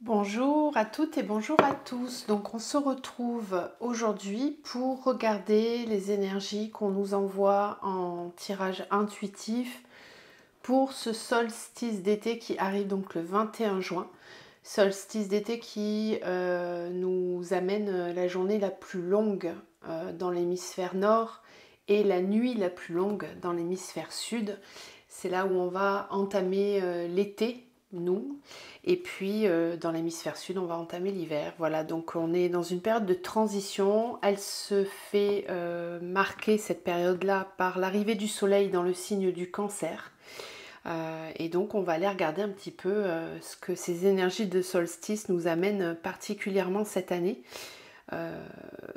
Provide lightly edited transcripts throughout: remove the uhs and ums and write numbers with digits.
Bonjour à toutes et bonjour à tous. Donc on se retrouve aujourd'hui pour regarder les énergies qu'on nous envoie en tirage intuitif pour ce solstice d'été qui arrive donc le 21 juin. Solstice d'été qui nous amène la journée la plus longue dans l'hémisphère nord et la nuit la plus longue dans l'hémisphère sud. C'est là où on va entamer l'été, nous, et puis dans l'hémisphère sud on va entamer l'hiver. Voilà, donc on est dans une période de transition. Elle se fait marquer, cette période là, par l'arrivée du soleil dans le signe du Cancer. Et donc on va aller regarder un petit peu ce que ces énergies de solstice nous amènent particulièrement cette année,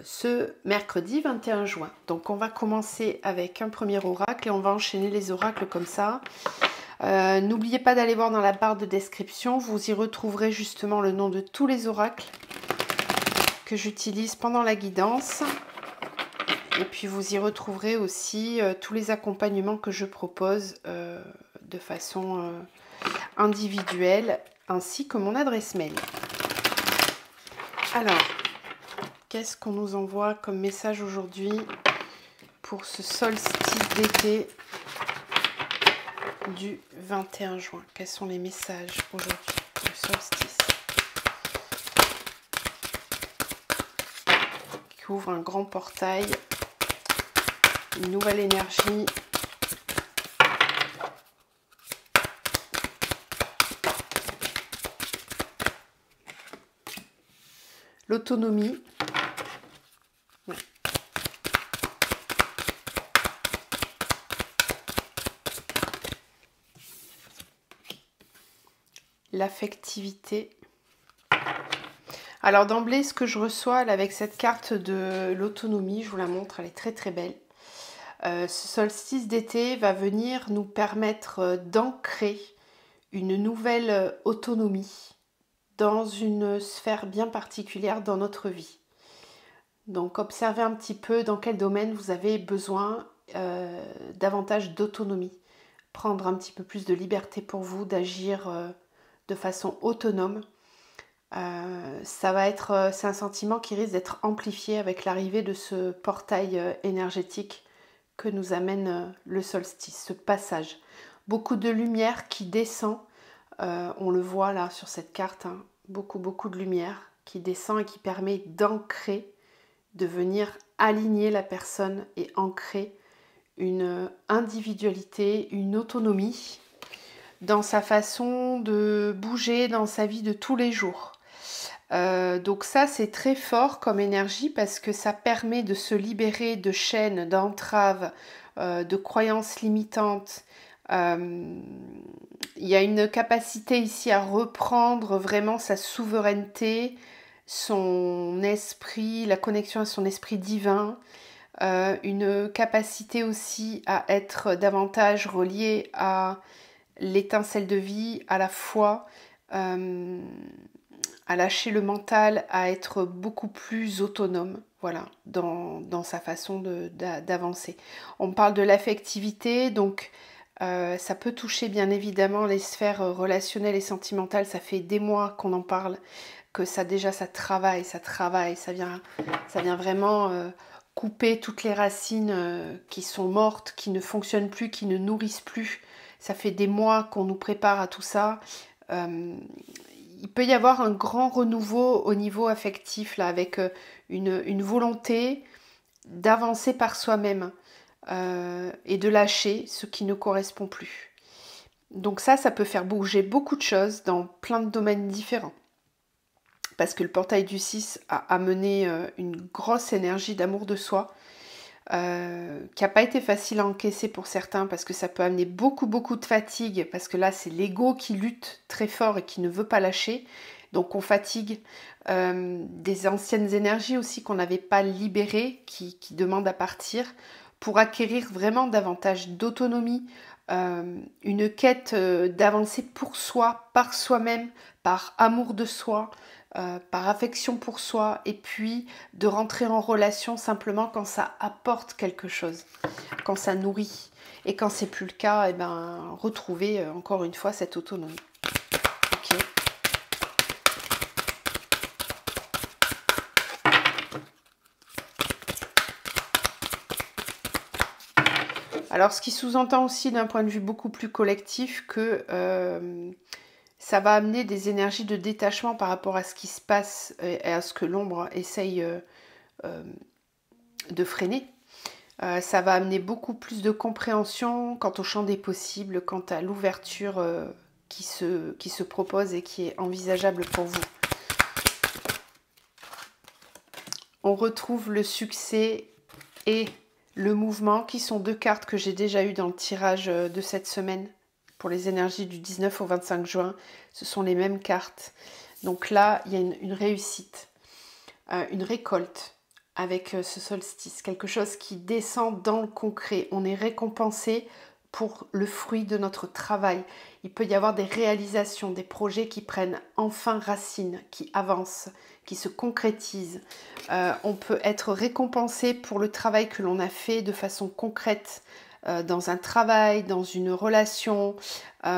ce mercredi 21 juin. Donc on va commencer avec un premier oracle et on va enchaîner les oracles comme ça. N'oubliez pas d'aller voir dans la barre de description, vous y retrouverez justement le nom de tous les oracles que j'utilise pendant la guidance. Et puis vous y retrouverez aussi tous les accompagnements que je propose de façon individuelle, ainsi que mon adresse mail. Alors, qu'est-ce qu'on nous envoie comme message aujourd'hui pour ce solstice d'été du 21 juin? Quels sont les messages aujourd'hui pour le solstice qui ouvre un grand portail, une nouvelle énergie. L'autonomie. Ouais. L'affectivité. Alors d'emblée, ce que je reçois là, avec cette carte de l'autonomie, je vous la montre, elle est très très belle. Ce solstice d'été va venir nous permettre d'ancrer une nouvelle autonomie dans une sphère bien particulière dans notre vie. Donc observez un petit peu dans quel domaine vous avez besoin davantage d'autonomie. Prendre un petit peu plus de liberté pour vous, d'agir de façon autonome. C'est un sentiment qui risque d'être amplifié avec l'arrivée de ce portail énergétique que nous amène le solstice, ce passage. Beaucoup de lumière qui descend, on le voit là sur cette carte, hein, beaucoup de lumière qui descend et qui permet d'ancrer, de venir aligner la personne et ancrer une individualité, une autonomie dans sa façon de bouger dans sa vie de tous les jours. Donc ça c'est très fort comme énergie parce que ça permet de se libérer de chaînes, d'entraves, de croyances limitantes. Il y a une capacité ici à reprendre vraiment sa souveraineté, son esprit, la connexion à son esprit divin, une capacité aussi à être davantage reliée à l'étincelle de vie, à la foi, à lâcher le mental, à être beaucoup plus autonome, voilà, dans sa façon d'avancer. On parle de l'affectivité, donc ça peut toucher bien évidemment les sphères relationnelles et sentimentales. Ça fait des mois qu'on en parle, que ça travaille, ça vient vraiment couper toutes les racines qui sont mortes, qui ne fonctionnent plus, qui ne nourrissent plus. Ça fait des mois qu'on nous prépare à tout ça. Il peut y avoir un grand renouveau au niveau affectif, là, avec une volonté d'avancer par soi-même et de lâcher ce qui ne correspond plus. Donc ça peut faire bouger beaucoup de choses dans plein de domaines différents. Parce que le portail du 6 a amené une grosse énergie d'amour de soi, qui n'a pas été facile à encaisser pour certains parce que ça peut amener beaucoup de fatigue, parce que là c'est l'ego qui lutte très fort et qui ne veut pas lâcher, donc on fatigue. Des anciennes énergies aussi qu'on n'avait pas libérées, qui demandent à partir pour acquérir vraiment davantage d'autonomie, une quête d'avancer pour soi, par soi-même, par amour de soi, par affection pour soi, et puis de rentrer en relation simplement quand ça apporte quelque chose, quand ça nourrit. Et quand c'est plus le cas, eh ben, retrouver encore une fois cette autonomie. Ok. Alors, ce qui sous-entend aussi d'un point de vue beaucoup plus collectif que ça va amener des énergies de détachement par rapport à ce qui se passe et à ce que l'ombre essaye de freiner. Ça va amener beaucoup plus de compréhension quant au champ des possibles, quant à l'ouverture qui se propose et qui est envisageable pour vous. On retrouve le succès et le mouvement, qui sont deux cartes que j'ai déjà eues dans le tirage de cette semaine pour les énergies du 19 au 25 juin. Ce sont les mêmes cartes. Donc là, il y a une réussite, une récolte avec ce solstice, quelque chose qui descend dans le concret. On est récompensé pour le fruit de notre travail. Il peut y avoir des réalisations, des projets qui prennent enfin racine, qui avancent, qui se concrétisent. On peut être récompensé pour le travail que l'on a fait de façon concrète, dans un travail, dans une relation, peu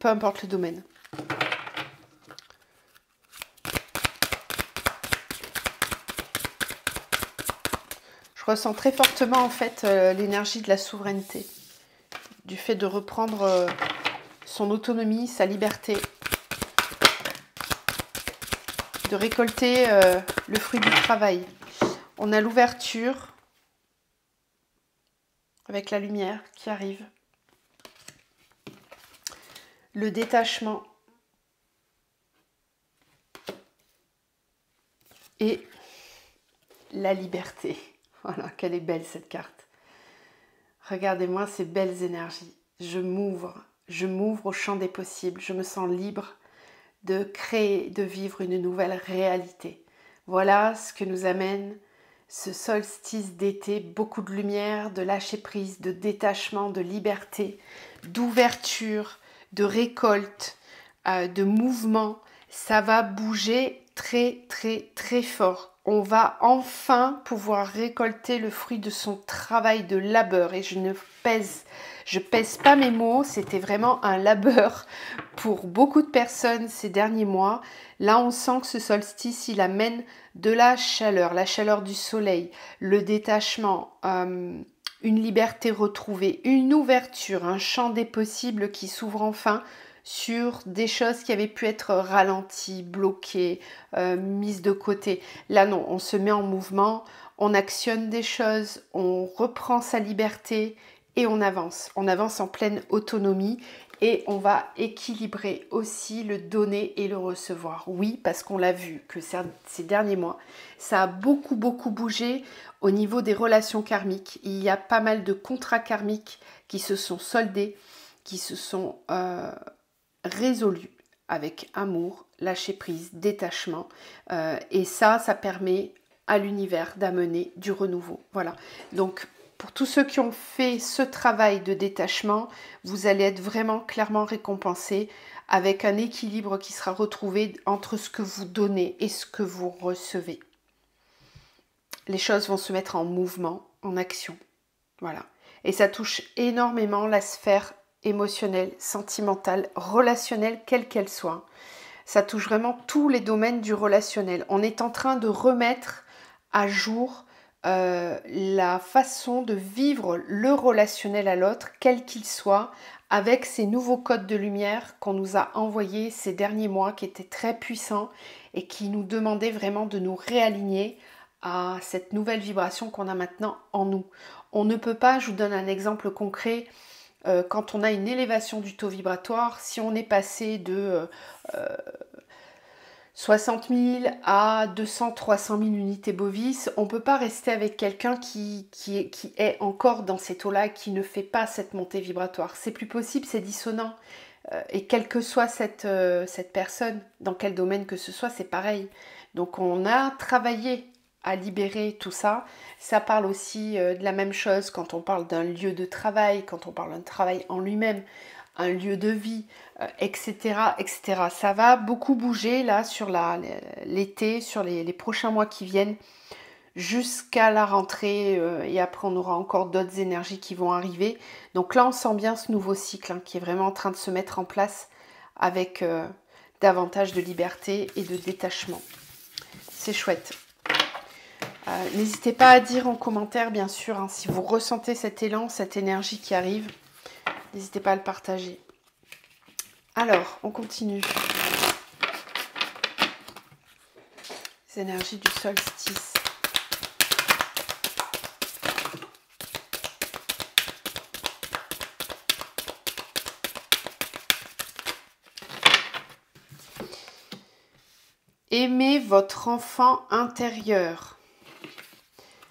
importe le domaine. Je ressens très fortement en fait l'énergie de la souveraineté, du fait de reprendre son autonomie, sa liberté, de récolter le fruit du travail. On a l'ouverture avec la lumière qui arrive, le détachement et la liberté. Voilà, quelle est belle cette carte. Regardez-moi ces belles énergies. Je m'ouvre au champ des possibles. Je me sens libre de créer, de vivre une nouvelle réalité. Voilà ce que nous amène ce solstice d'été. Beaucoup de lumière, de lâcher prise, de détachement, de liberté, d'ouverture, de récolte, de mouvement. Ça va bouger très très très fort. On va enfin pouvoir récolter le fruit de son travail de labeur. Et je pèse pas mes mots, c'était vraiment un labeur pour beaucoup de personnes ces derniers mois. Là, on sent que ce solstice, il amène de la chaleur du soleil, le détachement, une liberté retrouvée, une ouverture, un champ des possibles qui s'ouvre enfin sur des choses qui avaient pu être ralenties, bloquées, mises de côté. Là non, on se met en mouvement, on actionne des choses, on reprend sa liberté et on avance. On avance en pleine autonomie et on va équilibrer aussi le donner et le recevoir. Oui, parce qu'on l'a vu que ces derniers mois, ça a beaucoup bougé au niveau des relations karmiques. Il y a pas mal de contrats karmiques qui se sont soldés, qui se sont résolus avec amour, lâcher prise, détachement. Et ça permet à l'univers d'amener du renouveau. Voilà. Donc, pour tous ceux qui ont fait ce travail de détachement, vous allez être vraiment clairement récompensés avec un équilibre qui sera retrouvé entre ce que vous donnez et ce que vous recevez. Les choses vont se mettre en mouvement, en action. Voilà. Et ça touche énormément la sphère émotionnelle, sentimentale, relationnelle, quelle qu'elle soit. Ça touche vraiment tous les domaines du relationnel. On est en train de remettre à jour la façon de vivre le relationnel à l'autre, quel qu'il soit, avec ces nouveaux codes de lumière qu'on nous a envoyés ces derniers mois, qui étaient très puissants et qui nous demandaient vraiment de nous réaligner à cette nouvelle vibration qu'on a maintenant en nous. On ne peut pas, je vous donne un exemple concret, quand on a une élévation du taux vibratoire, si on est passé de 60 000 à 200, 300 000 unités bovis, on ne peut pas rester avec quelqu'un qui est encore dans ces taux-là, qui ne fait pas cette montée vibratoire. C'est plus possible, c'est dissonant. Et quelle que soit cette personne, dans quel domaine que ce soit, c'est pareil. Donc on a travaillé à libérer tout ça. Ça parle aussi de la même chose quand on parle d'un lieu de travail, quand on parle d'un travail en lui-même, un lieu de vie, etc., etc. Ça va beaucoup bouger là sur l'été, sur les prochains mois qui viennent, jusqu'à la rentrée, et après on aura encore d'autres énergies qui vont arriver. Donc là on sent bien ce nouveau cycle qui est vraiment en train de se mettre en place avec davantage de liberté et de détachement. C'est chouette. N'hésitez pas à dire en commentaire, bien sûr, hein, si vous ressentez cet élan, cette énergie qui arrive. N'hésitez pas à le partager. Alors, on continue. Les énergies du solstice. Aimez votre enfant intérieur.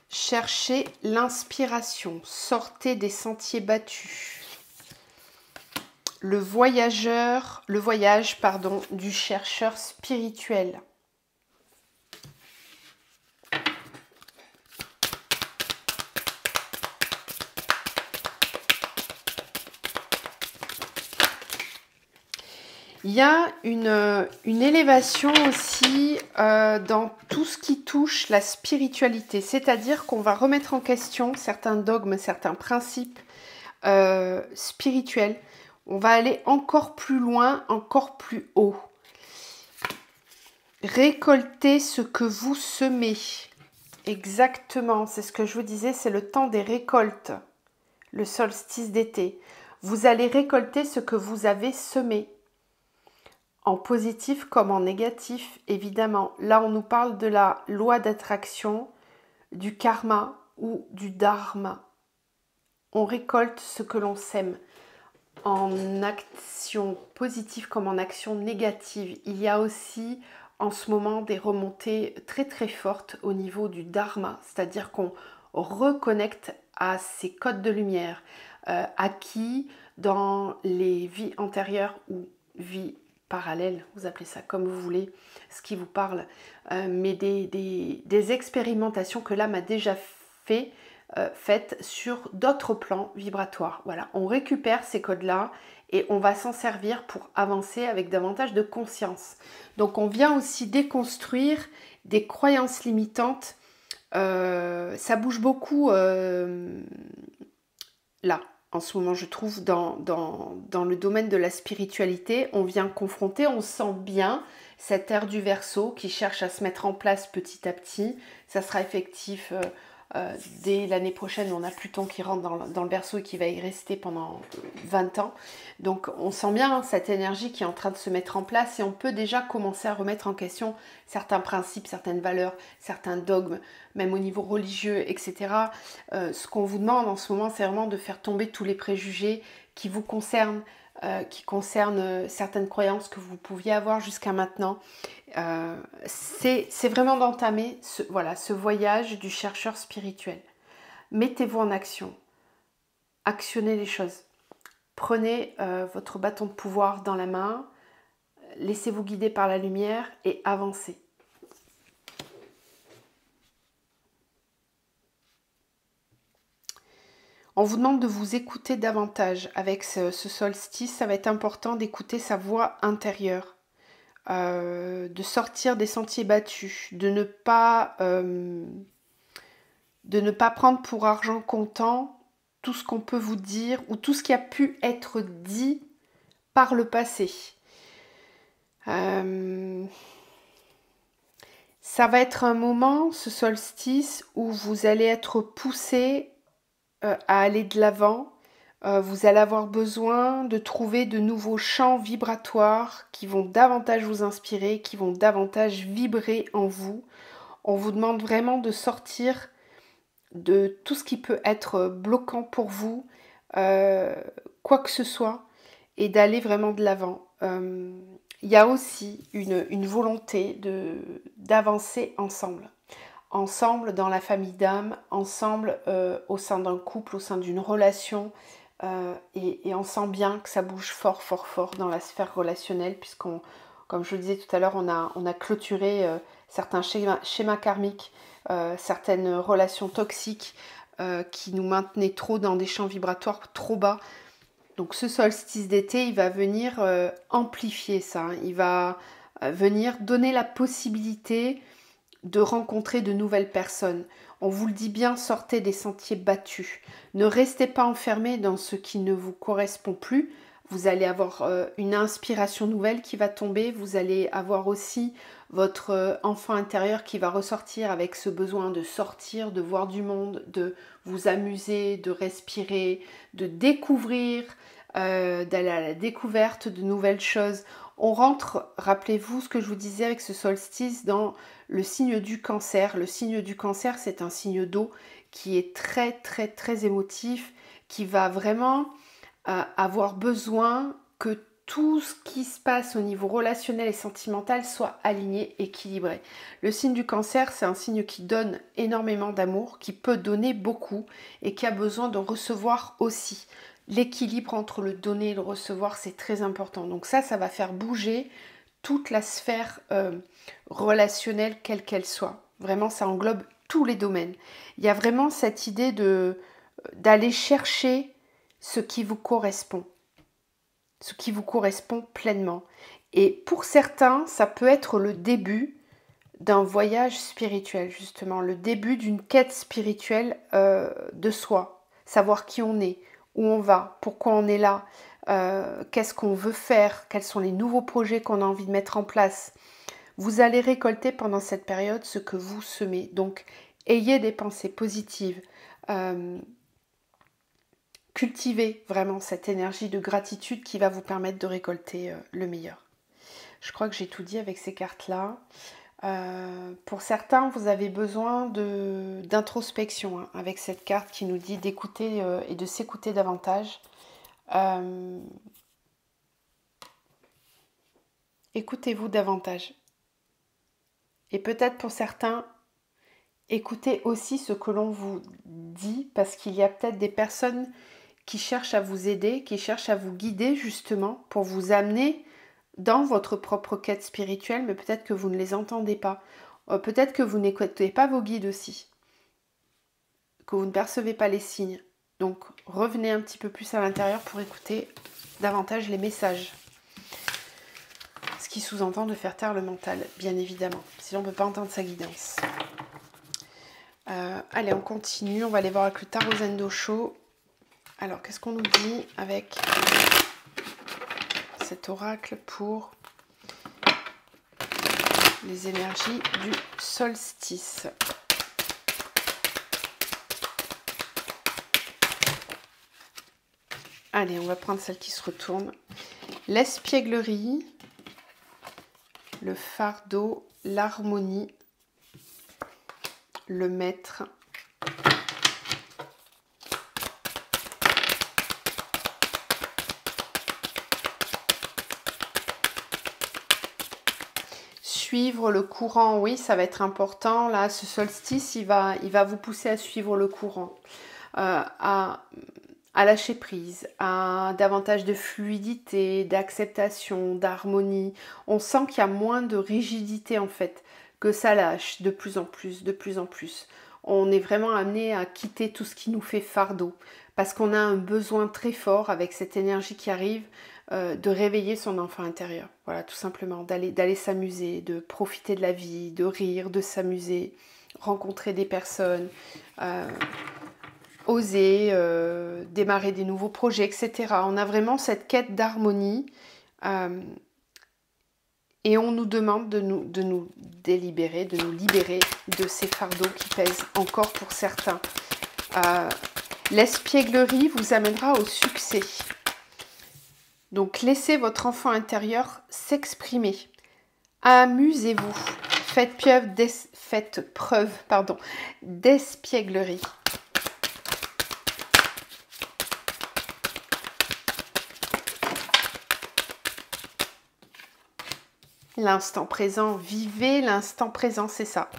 Cherchez l'inspiration. Sortez des sentiers battus. Le voyage, du chercheur spirituel. Il y a une élévation aussi dans tout ce qui touche la spiritualité, c'est-à-dire qu'on va remettre en question certains dogmes, certains principes spirituels. On va aller encore plus loin, encore plus haut. Récoltez ce que vous semez. Exactement, c'est ce que je vous disais, c'est le temps des récoltes, le solstice d'été. Vous allez récolter ce que vous avez semé. En positif comme en négatif, évidemment. Là, on nous parle de la loi d'attraction, du karma ou du dharma. On récolte ce que l'on sème. En action positive comme en action négative, il y a aussi en ce moment des remontées très très fortes au niveau du dharma, c'est-à-dire qu'on reconnecte à ces codes de lumière acquis dans les vies antérieures ou vies parallèles, vous appelez ça comme vous voulez, ce qui vous parle, mais des expérimentations que l'âme a déjà faites sur d'autres plans vibratoires. Voilà, on récupère ces codes-là et on va s'en servir pour avancer avec davantage de conscience. Donc on vient aussi déconstruire des croyances limitantes. Ça bouge beaucoup là. En ce moment, je trouve, dans le domaine de la spiritualité, on vient confronter, on sent bien cette ère du Verseau qui cherche à se mettre en place petit à petit. Ça sera effectif dès l'année prochaine. On a Pluton qui rentre dans le Verseau et qui va y rester pendant 20 ans. Donc on sent bien cette énergie qui est en train de se mettre en place et on peut déjà commencer à remettre en question certains principes, certaines valeurs, certains dogmes, même au niveau religieux, etc. Ce qu'on vous demande en ce moment, c'est vraiment de faire tomber tous les préjugés qui vous concernent, qui concernent certaines croyances que vous pouviez avoir jusqu'à maintenant. C'est vraiment d'entamer ce voyage du chercheur spirituel. Mettez-vous en action. Actionnez les choses. Prenez votre bâton de pouvoir dans la main. Laissez-vous guider par la lumière et avancez. On vous demande de vous écouter davantage. Avec ce solstice, ça va être important d'écouter sa voix intérieure, de sortir des sentiers battus, de ne pas prendre pour argent comptant tout ce qu'on peut vous dire ou tout ce qui a pu être dit par le passé. Ça va être un moment, ce solstice, où vous allez être poussé à aller de l'avant. Vous allez avoir besoin de trouver de nouveaux champs vibratoires qui vont davantage vous inspirer, qui vont davantage vibrer en vous. On vous demande vraiment de sortir de tout ce qui peut être bloquant pour vous, quoi que ce soit, et d'aller vraiment de l'avant. Il y a aussi une volonté d'avancer ensemble. Ensemble dans la famille d'âme, ensemble au sein d'un couple, au sein d'une relation, et on sent bien que ça bouge fort, fort, fort dans la sphère relationnelle, puisqu'on, comme je le disais tout à l'heure, on a clôturé certains schémas karmiques, certaines relations toxiques qui nous maintenaient trop dans des champs vibratoires trop bas. Donc ce solstice d'été, il va venir amplifier ça, hein. Il va venir donner la possibilité de rencontrer de nouvelles personnes. On vous le dit bien, sortez des sentiers battus. Ne restez pas enfermés dans ce qui ne vous correspond plus. vous allez avoir une inspiration nouvelle qui va tomber, vous allez avoir aussi votre enfant intérieur qui va ressortir avec ce besoin de sortir, de voir du monde, de vous amuser, de respirer, de découvrir, d'aller à la découverte de nouvelles choses. On rentre, rappelez-vous ce que je vous disais avec ce solstice, dans le signe du Cancer. Le signe du Cancer, c'est un signe d'eau qui est très très très émotif, qui va vraiment avoir besoin que tout ce qui se passe au niveau relationnel et sentimental soit aligné, équilibré. Le signe du Cancer, c'est un signe qui donne énormément d'amour, qui peut donner beaucoup et qui a besoin de recevoir aussi. L'équilibre entre le donner et le recevoir, c'est très important. Donc ça va faire bouger toute la sphère relationnelle, quelle qu'elle soit. Vraiment, ça englobe tous les domaines. Il y a vraiment cette idée d'aller chercher ce qui vous correspond pleinement. Et pour certains, ça peut être le début d'un voyage spirituel, justement, le début d'une quête spirituelle de soi, savoir qui on est, où on va, pourquoi on est là, qu'est-ce qu'on veut faire, quels sont les nouveaux projets qu'on a envie de mettre en place. Vous allez récolter pendant cette période ce que vous semez. Donc, ayez des pensées positives. Cultivez vraiment cette énergie de gratitude qui va vous permettre de récolter le meilleur. Je crois que j'ai tout dit avec ces cartes-là. Pour certains, vous avez besoin d'introspection hein, avec cette carte qui nous dit d'écouter et de s'écouter davantage. Écoutez-vous davantage. Et peut-être pour certains, écoutez aussi ce que l'on vous dit, parce qu'il y a peut-être des personnes qui cherchent à vous aider, qui cherchent à vous guider justement pour vous amener dans votre propre quête spirituelle, mais peut-être que vous ne les entendez pas. Peut-être que vous n'écoutez pas vos guides aussi, que vous ne percevez pas les signes. Donc revenez un petit peu plus à l'intérieur pour écouter davantage les messages. Ce qui sous-entend de faire taire le mental, bien évidemment. Sinon on ne peut pas entendre sa guidance. Allez, on continue. On va aller voir avec le tarot Zendosho. Alors, qu'est-ce qu'on nous dit avec cet oracle pour les énergies du solstice? Allez, on va prendre celle qui se retourne. L'espièglerie, le fardeau, l'harmonie, le maître. Suivre le courant, oui, ça va être important. Là, ce solstice, il va vous pousser à suivre le courant, à lâcher prise, à davantage de fluidité, d'acceptation, d'harmonie. On sent qu'il y a moins de rigidité en fait, que ça lâche de plus en plus, de plus en plus. On est vraiment amené à quitter tout ce qui nous fait fardeau, parce qu'on a un besoin très fort avec cette énergie qui arrive, de réveiller son enfant intérieur. Voilà, tout simplement, d'aller s'amuser, de profiter de la vie, de rire, de s'amuser, rencontrer des personnes, oser, démarrer des nouveaux projets, etc. On a vraiment cette quête d'harmonie et on nous demande de nous délibérer, de nous libérer de ces fardeaux qui pèsent encore pour certains. L'espièglerie vous amènera au succès. Donc laissez votre enfant intérieur s'exprimer. Amusez-vous. Faites preuve d'espièglerie. L'instant présent, vivez l'instant présent, c'est ça.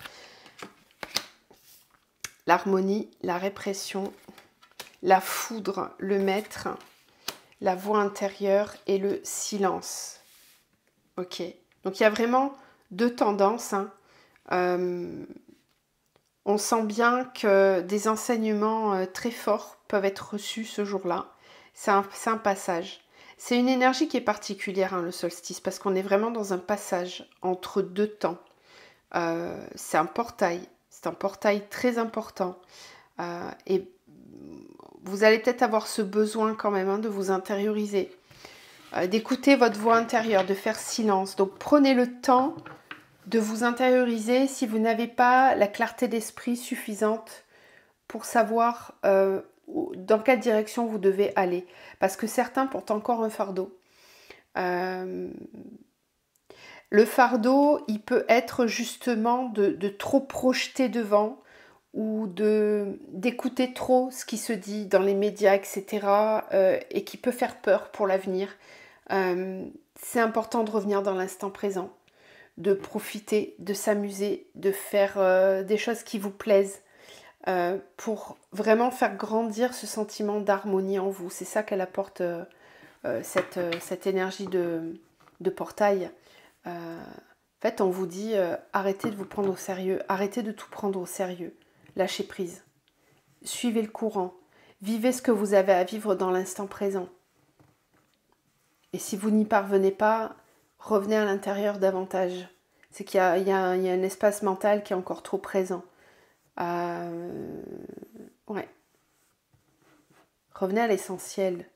L'harmonie, la répression, la foudre, le maître, la voix intérieure et le silence. Ok, donc il y a vraiment deux tendances. Hein. On sent bien que des enseignements très forts peuvent être reçus ce jour-là. C'est un passage. C'est une énergie qui est particulière, hein, le solstice, parce qu'on est vraiment dans un passage entre deux temps. C'est un portail très important. Et vous allez peut-être avoir ce besoin quand même hein, de vous intérioriser, d'écouter votre voix intérieure, de faire silence. Donc prenez le temps de vous intérioriser si vous n'avez pas la clarté d'esprit suffisante pour savoir dans quelle direction vous devez aller. Parce que certains portent encore un fardeau. Le fardeau, il peut être justement de trop projeter devant ou d'écouter trop ce qui se dit dans les médias, etc. Et qui peut faire peur pour l'avenir. C'est important de revenir dans l'instant présent, de profiter, de s'amuser, de faire des choses qui vous plaisent pour vraiment faire grandir ce sentiment d'harmonie en vous. C'est ça qu'elle apporte cette énergie de portail. En fait, on vous dit arrêtez de vous prendre au sérieux, arrêtez de tout prendre au sérieux, lâchez prise, suivez le courant, vivez ce que vous avez à vivre dans l'instant présent. Et si vous n'y parvenez pas, revenez à l'intérieur davantage. C'est qu'il y a un espace mental qui est encore trop présent. Ouais. Revenez à l'essentiel.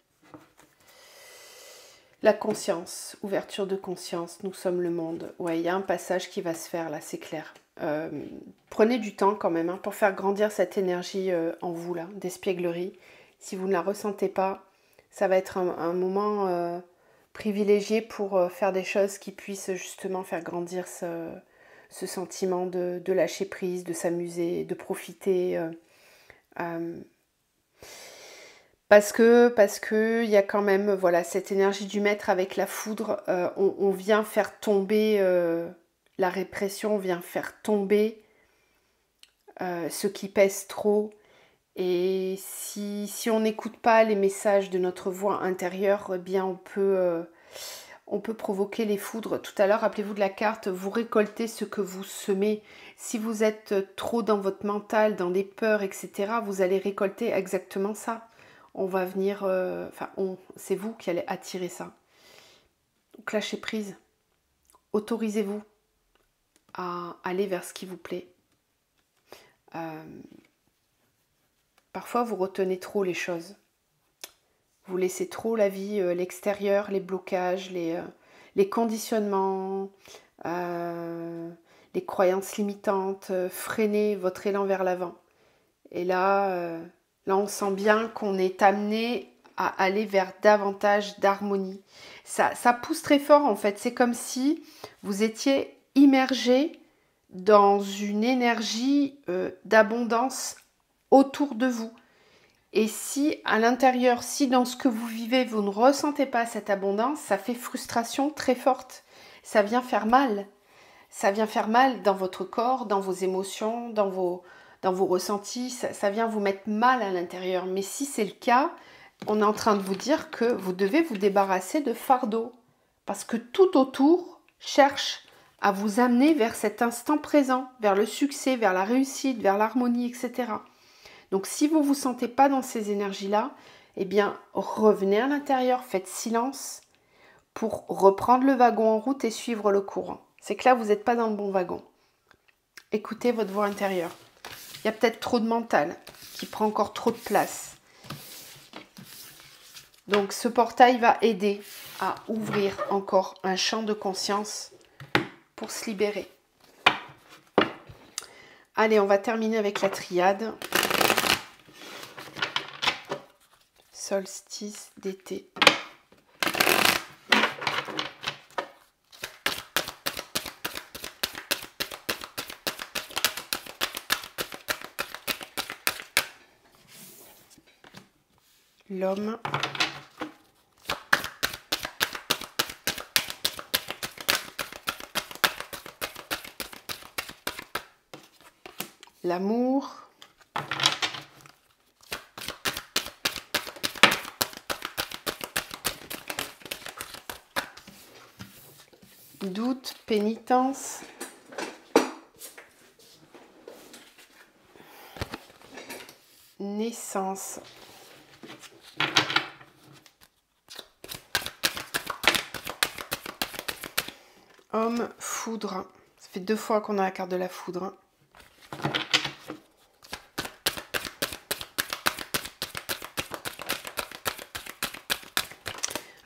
La conscience, ouverture de conscience, nous sommes le monde. Ouais, il y a un passage qui va se faire là, c'est clair. Prenez du temps quand même pour faire grandir cette énergie en vous là, d'espièglerie. Si vous ne la ressentez pas, ça va être un moment privilégié pour faire des choses qui puissent justement faire grandir ce sentiment de lâcher prise, de s'amuser, de profiter. Parce que il y a quand même voilà, cette énergie du maître avec la foudre. On vient faire tomber la répression, on vient faire tomber ce qui pèse trop. Et si on n'écoute pas les messages de notre voix intérieure, eh bien on peut provoquer les foudres. Tout à l'heure, rappelez-vous de la carte, vous récoltez ce que vous semez. Si vous êtes trop dans votre mental, dans des peurs, etc., vous allez récolter exactement ça. On va venir... c'est vous qui allez attirer ça. Donc lâchez prise. Autorisez-vous à aller vers ce qui vous plaît. Parfois, vous retenez trop les choses. Vous laissez trop la vie, l'extérieur, les blocages, les conditionnements, les croyances limitantes, freiner votre élan vers l'avant. Et là, on sent bien qu'on est amené à aller vers davantage d'harmonie. Ça pousse très fort en fait. C'est comme si vous étiez immergé dans une énergie d'abondance autour de vous. Et si à l'intérieur, si dans ce que vous vivez, vous ne ressentez pas cette abondance, ça fait frustration très forte. Ça vient faire mal. Ça vient faire mal dans votre corps, dans vos émotions, dans vos ressentis. Ça vient vous mettre mal à l'intérieur. Mais si c'est le cas, on est en train de vous dire que vous devez vous débarrasser de fardeau. Parce que tout autour cherche à vous amener vers cet instant présent, vers le succès, vers la réussite, vers l'harmonie, etc. Donc si vous ne vous sentez pas dans ces énergies-là, eh bien revenez à l'intérieur, faites silence pour reprendre le wagon en route et suivre le courant. C'est que là, vous n'êtes pas dans le bon wagon. Écoutez votre voix intérieure. Il y a peut-être trop de mental qui prend encore trop de place. Donc ce portail va aider à ouvrir encore un champ de conscience pour se libérer. Allez, on va terminer avec la triade. Solstice d'été. L'homme. L'amour. Doute, pénitence. Naissance. Homme, foudre. Ça fait 2 fois qu'on a la carte de la foudre.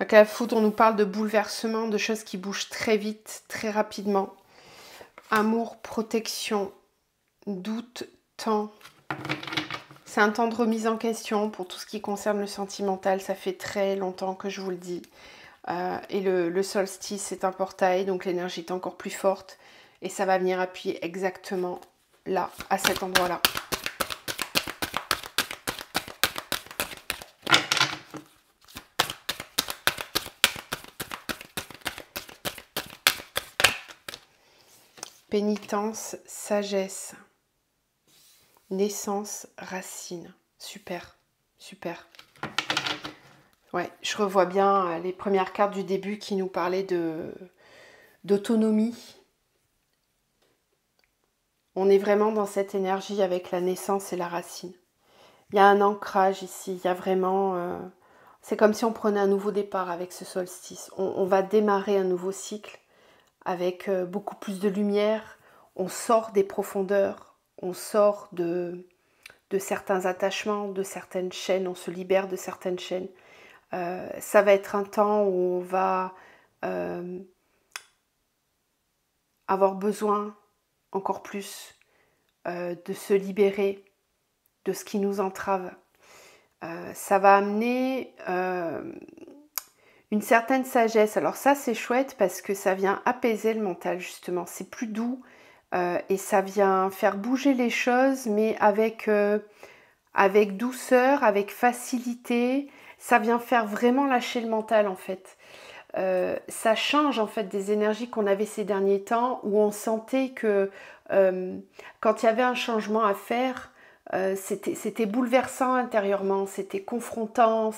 Avec la foudre, on nous parle de bouleversement, de choses qui bougent très vite, très rapidement. Amour, protection, doute, temps. C'est un temps de remise en question pour tout ce qui concerne le sentimental. Ça fait très longtemps que je vous le dis. Et le solstice est un portail, donc l'énergie est encore plus forte. Et ça va venir appuyer exactement là, à cet endroit-là. Pénitence, sagesse, naissance, racine. Super, super. Ouais, je revois bien les premières cartes du début qui nous parlaient d'autonomie. On est vraiment dans cette énergie avec la naissance et la racine. Il y a un ancrage ici, il y a vraiment... c'est comme si on prenait un nouveau départ avec ce solstice. On va démarrer un nouveau cycle avec beaucoup plus de lumière. On sort des profondeurs, on sort de certains attachements, de certaines chaînes, on se libère de certaines chaînes. Ça va être un temps où on va avoir besoin encore plus de se libérer de ce qui nous entrave. Ça va amener une certaine sagesse. Alors ça, c'est chouette parce que ça vient apaiser le mental, justement. C'est plus doux et ça vient faire bouger les choses, mais avec douceur, avec facilité. Ça vient faire vraiment lâcher le mental, en fait. Ça change, en fait, des énergies qu'on avait ces derniers temps, où on sentait que quand il y avait un changement à faire, c'était bouleversant intérieurement, c'était confrontant,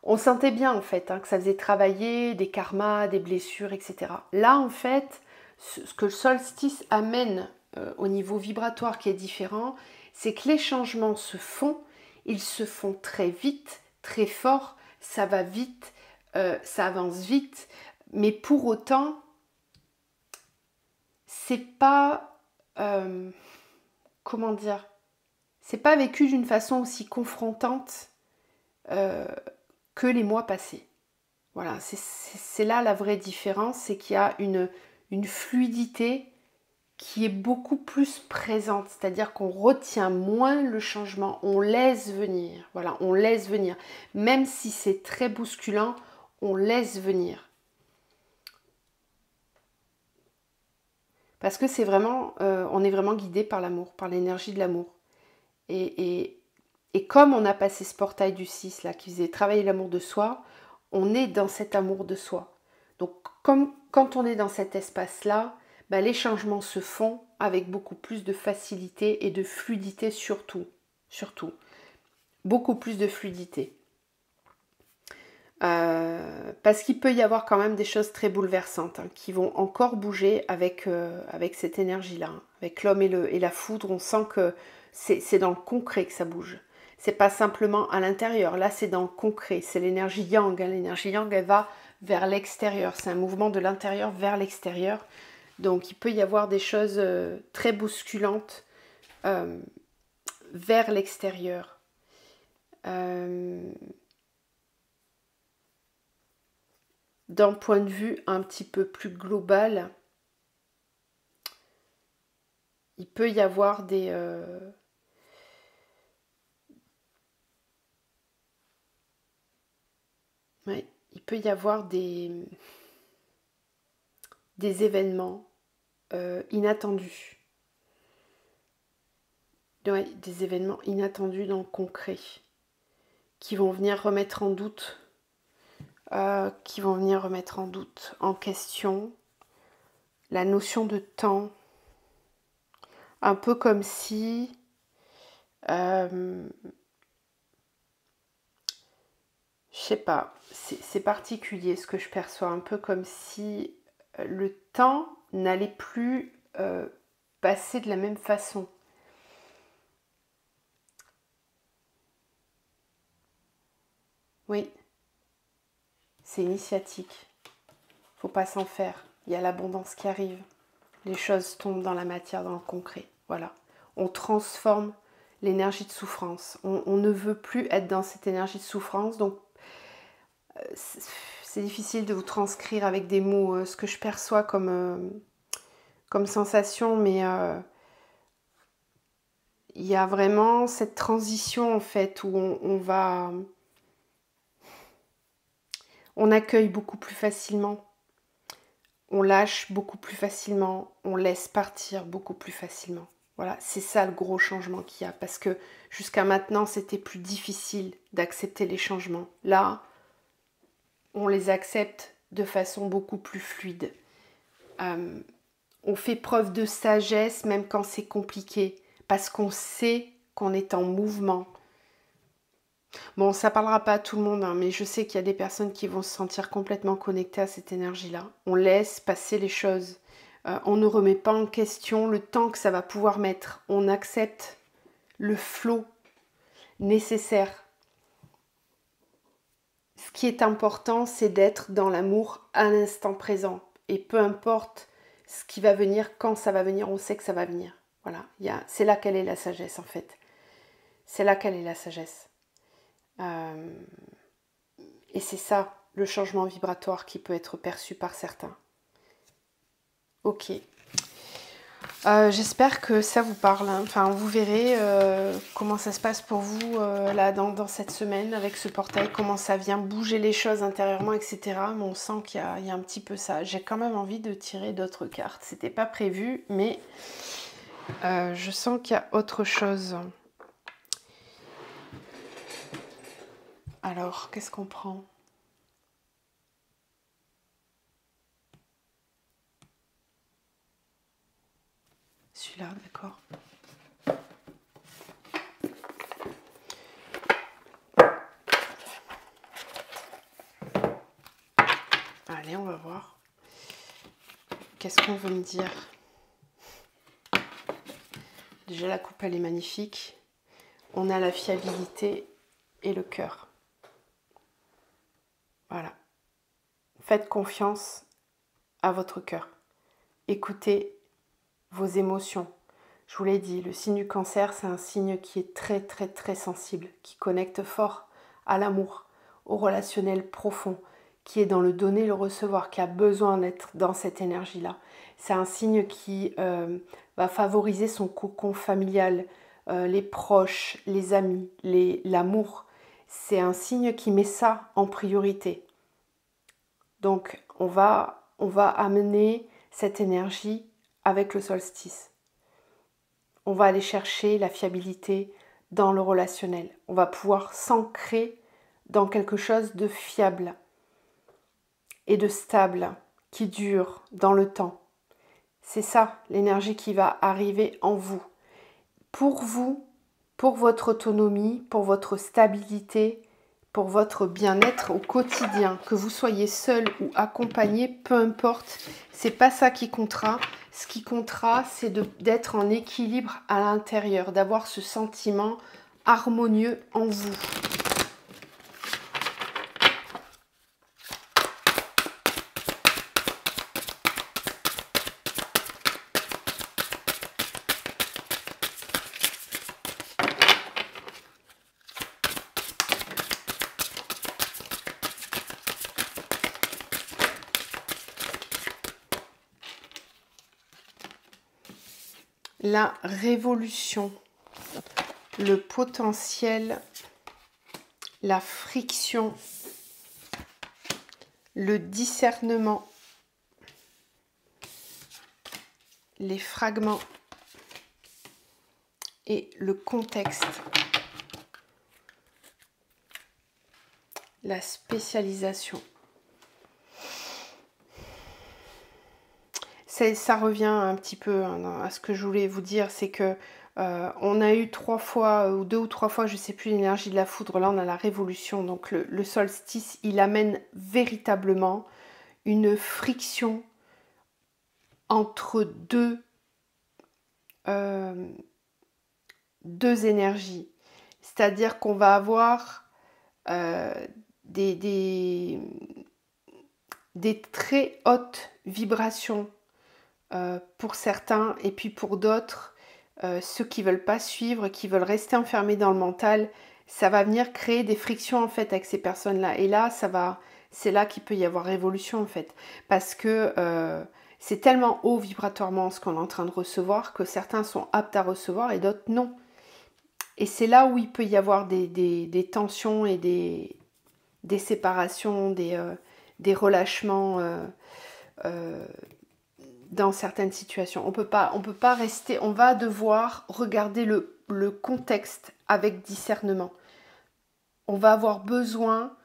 on sentait bien en fait que ça faisait travailler des karmas, des blessures, etc. Là en fait, ce que le solstice amène au niveau vibratoire qui est différent, c'est que les changements se font, ils se font très vite, très fort, ça va vite, ça avance vite, mais pour autant, c'est pas... comment dire, c'est pas vécu d'une façon aussi confrontante que les mois passés. Voilà, c'est là la vraie différence, c'est qu'il y a une fluidité qui est beaucoup plus présente, c'est-à-dire qu'on retient moins le changement, on laisse venir, voilà, on laisse venir. Même si c'est très bousculant, on laisse venir. Parce que c'est vraiment, on est vraiment guidé par l'amour, par l'énergie de l'amour. Et comme on a passé ce portail du 6 là, qui faisait travailler l'amour de soi, on est dans cet amour de soi. Donc comme quand on est dans cet espace-là, bah, les changements se font avec beaucoup plus de facilité et de fluidité surtout. Surtout. Beaucoup plus de fluidité. Parce qu'il peut y avoir quand même des choses très bouleversantes qui vont encore bouger avec cette énergie-là. Avec l'homme et la foudre, on sent que c'est dans le concret que ça bouge. C'est pas simplement à l'intérieur. Là, c'est dans le concret. C'est l'énergie yang. L'énergie yang, elle va vers l'extérieur. C'est un mouvement de l'intérieur vers l'extérieur. Donc, il peut y avoir des choses très bousculantes vers l'extérieur. D'un point de vue un petit peu plus global, il peut y avoir des... ouais, il peut y avoir des événements inattendus. Ouais, des événements inattendus dans le concret qui vont venir remettre en doute, en question la notion de temps. Un peu comme si je sais pas, c'est particulier ce que je perçois, un peu comme si le temps n'allait plus passer de la même façon. Oui, c'est initiatique. Faut pas s'en faire. Il y a l'abondance qui arrive. Les choses tombent dans la matière, dans le concret. Voilà. On transforme l'énergie de souffrance. On ne veut plus être dans cette énergie de souffrance, donc c'est difficile de vous transcrire avec des mots ce que je perçois comme sensation, mais il y a vraiment cette transition en fait où on accueille beaucoup plus facilement, on lâche beaucoup plus facilement, on laisse partir beaucoup plus facilement. Voilà, c'est ça le gros changement qu'il y a, parce que jusqu'à maintenant, c'était plus difficile d'accepter les changements. Là, on les accepte de façon beaucoup plus fluide. On fait preuve de sagesse même quand c'est compliqué, parce qu'on sait qu'on est en mouvement. Bon, ça parlera pas à tout le monde, hein, mais je sais qu'il y a des personnes qui vont se sentir complètement connectées à cette énergie-là. On laisse passer les choses. On ne remet pas en question le temps que ça va pouvoir mettre. On accepte le flot nécessaire. Ce qui est important, c'est d'être dans l'amour à l'instant présent. Et peu importe ce qui va venir, quand ça va venir, on sait que ça va venir. Voilà, c'est là qu'elle est la sagesse en fait. C'est là qu'elle est la sagesse. Et c'est ça, le changement vibratoire qui peut être perçu par certains. Ok. J'espère que ça vous parle. Hein. Enfin, vous verrez comment ça se passe pour vous là dans cette semaine avec ce portail, comment ça vient bouger les choses intérieurement, etc. Mais on sent qu'il y a un petit peu ça. J'ai quand même envie de tirer d'autres cartes. C'était pas prévu, mais je sens qu'il y a autre chose. Alors, qu'est-ce qu'on prend ? Celui-là, d'accord. Allez, on va voir. Qu'est-ce qu'on veut me dire ? Déjà, la coupe, elle est magnifique. On a la fiabilité et le cœur. Voilà. Faites confiance à votre cœur. Écoutez vos émotions. Je vous l'ai dit, le signe du cancer, c'est un signe qui est très, très, très sensible, qui connecte fort à l'amour, au relationnel profond, qui est dans le donner, le recevoir, qui a besoin d'être dans cette énergie-là. C'est un signe qui va favoriser son cocon familial, les proches, les amis, l'amour. C'est un signe qui met ça en priorité. Donc, on va amener cette énergie avec le solstice. On va aller chercher la fiabilité dans le relationnel. On va pouvoir s'ancrer dans quelque chose de fiable et de stable, qui dure dans le temps. C'est ça, l'énergie qui va arriver en vous. Pour vous, pour votre autonomie, pour votre stabilité, pour votre bien-être au quotidien, que vous soyez seul ou accompagné, peu importe, c'est pas ça qui comptera. Ce qui comptera, c'est d'être en équilibre à l'intérieur, d'avoir ce sentiment harmonieux en vous. La révolution, le potentiel, la friction, le discernement, les fragments et le contexte, la spécialisation. Ça revient un petit peu à ce que je voulais vous dire, c'est que on a eu 3 fois ou 2 ou 3 fois, je ne sais plus, l'énergie de la foudre. Là, on a la révolution. Donc le solstice, il amène véritablement une friction entre deux énergies. C'est-à-dire qu'on va avoir des très hautes vibrations pour certains, et puis pour d'autres, ceux qui veulent pas suivre, qui veulent rester enfermés dans le mental, ça va venir créer des frictions en fait avec ces personnes-là. Et là, c'est là qu'il peut y avoir révolution en fait, parce que c'est tellement haut vibratoirement ce qu'on est en train de recevoir que certains sont aptes à recevoir et d'autres non. Et c'est là où il peut y avoir des tensions et des séparations, des relâchements dans certaines situations. On peut pas rester, on va devoir regarder le contexte avec discernement. On va avoir besoin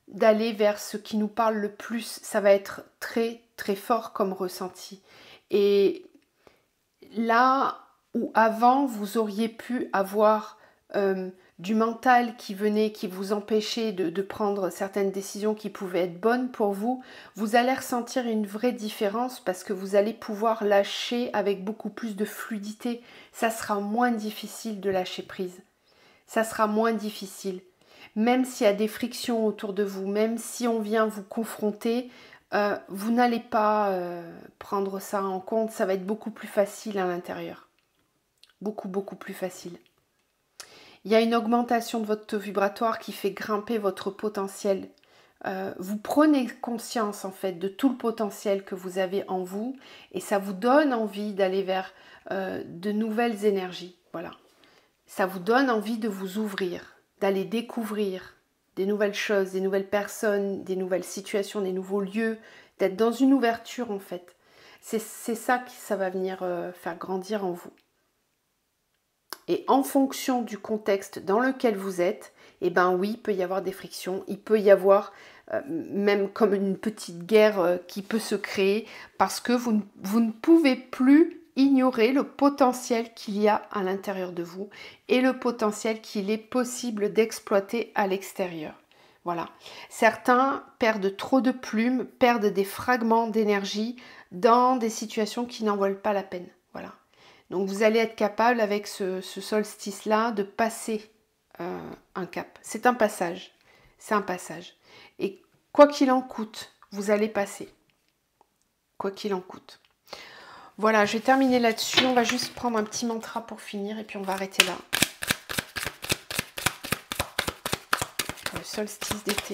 d'aller vers ce qui nous parle le plus. Ça va être très très fort comme ressenti. Et là où avant vous auriez pu avoir du mental qui venait, qui vous empêchait de prendre certaines décisions qui pouvaient être bonnes pour vous, vous allez ressentir une vraie différence parce que vous allez pouvoir lâcher avec beaucoup plus de fluidité. Ça sera moins difficile de lâcher prise. Ça sera moins difficile. Même s'il y a des frictions autour de vous, même si on vient vous confronter, vous n'allez pas prendre ça en compte. Ça va être beaucoup plus facile à l'intérieur. Beaucoup, beaucoup plus facile. Il y a une augmentation de votre taux vibratoire qui fait grimper votre potentiel. Vous prenez conscience en fait de tout le potentiel que vous avez en vous et ça vous donne envie d'aller vers de nouvelles énergies. Voilà. Ça vous donne envie de vous ouvrir, d'aller découvrir des nouvelles choses, des nouvelles personnes, des nouvelles situations, des nouveaux lieux, d'être dans une ouverture en fait. C'est ça que ça va venir faire grandir en vous. Et en fonction du contexte dans lequel vous êtes, eh ben oui, il peut y avoir des frictions, il peut y avoir même comme une petite guerre qui peut se créer parce que vous ne pouvez plus ignorer le potentiel qu'il y a à l'intérieur de vous et le potentiel qu'il est possible d'exploiter à l'extérieur. Voilà. Certains perdent trop de plumes, perdent des fragments d'énergie dans des situations qui n'en valent pas la peine. Voilà. Donc vous allez être capable avec ce solstice-là de passer un cap. C'est un passage. C'est un passage. Et quoi qu'il en coûte, vous allez passer. Quoi qu'il en coûte. Voilà, je vais terminer là-dessus. On va juste prendre un petit mantra pour finir et puis on va arrêter là. Le solstice d'été.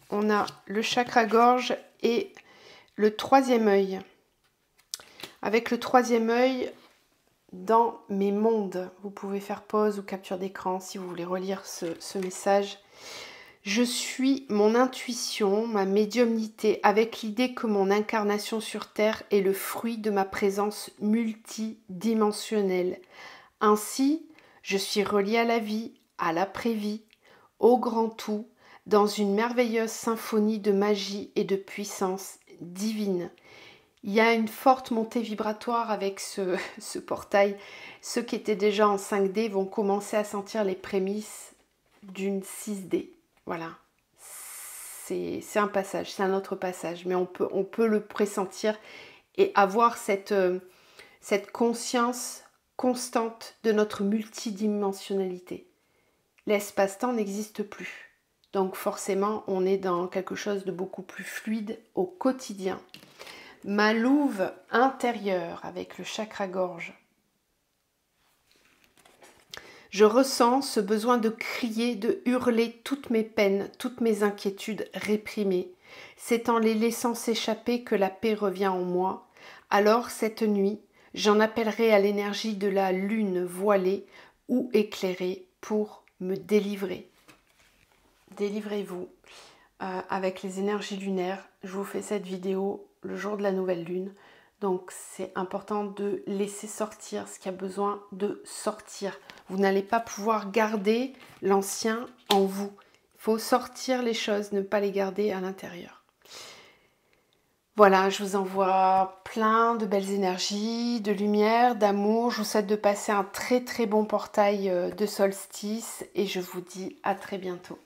On a le chakra-gorge et le troisième œil. Avec le troisième œil, dans mes mondes, vous pouvez faire pause ou capture d'écran si vous voulez relire ce message. Je suis mon intuition, ma médiumnité, avec l'idée que mon incarnation sur Terre est le fruit de ma présence multidimensionnelle. Ainsi, je suis reliée à la vie, à l'après-vie, au grand tout, dans une merveilleuse symphonie de magie et de puissance divine. Il y a une forte montée vibratoire avec ce portail. Ceux qui étaient déjà en 5D vont commencer à sentir les prémices d'une 6D. Voilà. C'est un passage, c'est un autre passage. Mais on peut le pressentir et avoir cette conscience constante de notre multidimensionnalité. L'espace-temps n'existe plus. Donc forcément, on est dans quelque chose de beaucoup plus fluide au quotidien. Ma louve intérieure avec le chakra-gorge. Je ressens ce besoin de crier, de hurler toutes mes peines, toutes mes inquiétudes réprimées. C'est en les laissant s'échapper que la paix revient en moi. Alors cette nuit, j'en appellerai à l'énergie de la lune voilée ou éclairée pour me délivrer. Délivrez-vous avec les énergies lunaires. Je vous fais cette vidéo le jour de la nouvelle lune. Donc c'est important de laisser sortir ce qui a besoin de sortir. Vous n'allez pas pouvoir garder l'ancien en vous. Il faut sortir les choses, ne pas les garder à l'intérieur. Voilà, je vous envoie plein de belles énergies, de lumière, d'amour. Je vous souhaite de passer un très très bon portail de solstice et je vous dis à très bientôt.